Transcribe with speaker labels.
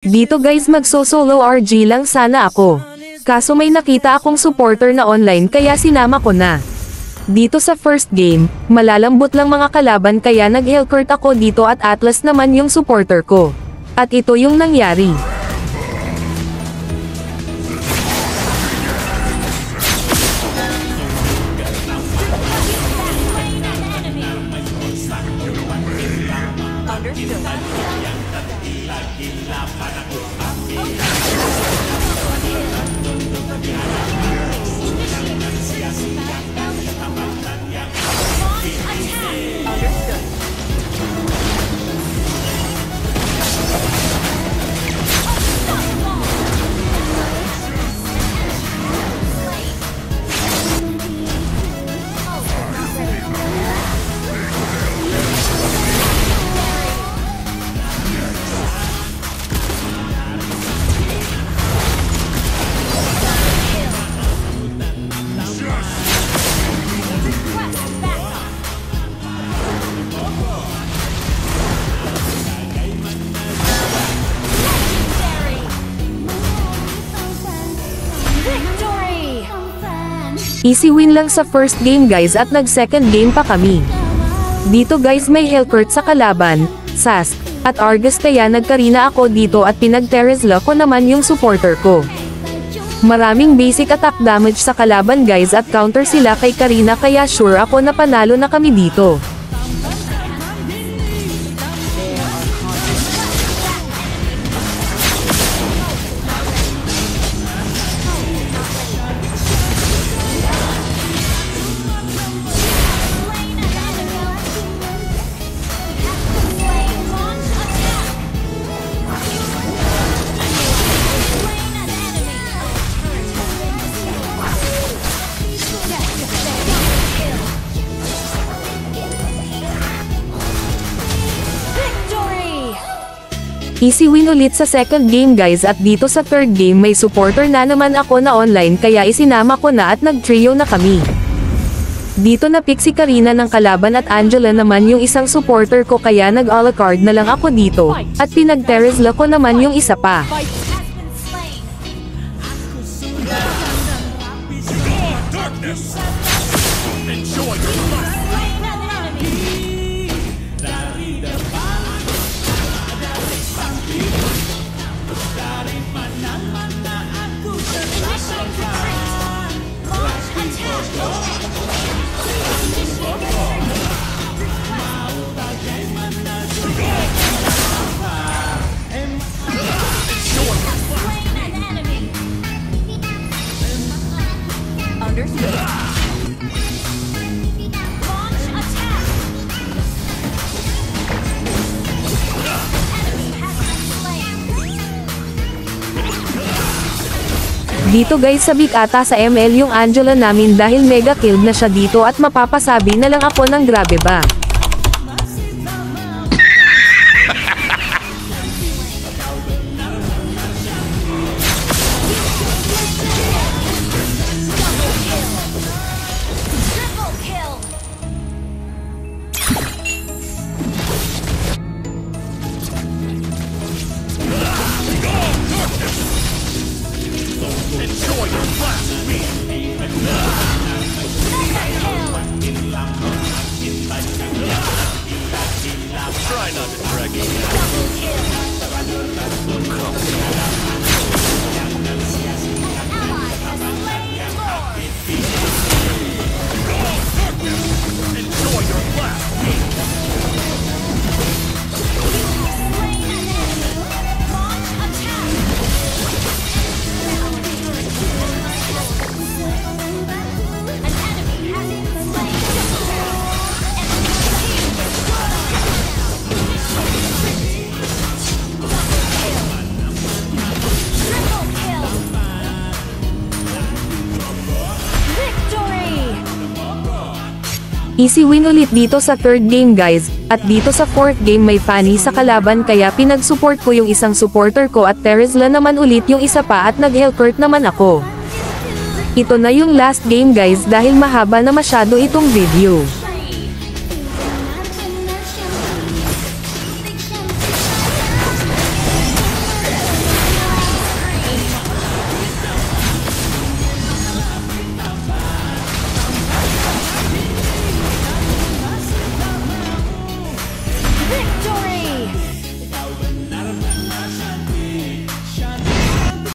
Speaker 1: Dito guys magso-solo RG lang sana ako. Kaso may nakita akong supporter na online kaya sinama ko na. Dito sa first game, malalambot lang mga kalaban kaya nag-Hellcourt ako dito at Atlas naman yung supporter ko. At ito yung nangyari. Easy win lang sa first game guys at nag-second game pa kami. Dito guys may Hellcourt sa kalaban, Sask, at Argus kaya nagkarina ako dito at pinag-Terizla ko naman yung supporter ko. Maraming basic attack damage sa kalaban guys at counter sila kay Karina kaya sure ako na panalo na kami dito. Easy win ulit sa second game guys at dito sa third game may supporter na naman ako na online kaya isinama ko na at nag-trio na kami. Dito na pick si Karina ng kalaban at Angela naman yung isang supporter ko kaya nag-alacard na lang ako dito, at pinag-Terizla ko naman yung isa pa. Dito guys sabik ata sa ML yung Angela namin dahil mega killed na siya dito at mapapasabi na lang ako ng grabe ba. Easy win ulit dito sa third game guys, at dito sa fourth game may Fanny sa kalaban kaya pinag-support ko yung isang supporter ko at Terizla naman ulit yung isa pa at nag-Hellcourt naman ako. Ito na yung last game guys dahil mahaba na masyado itong video.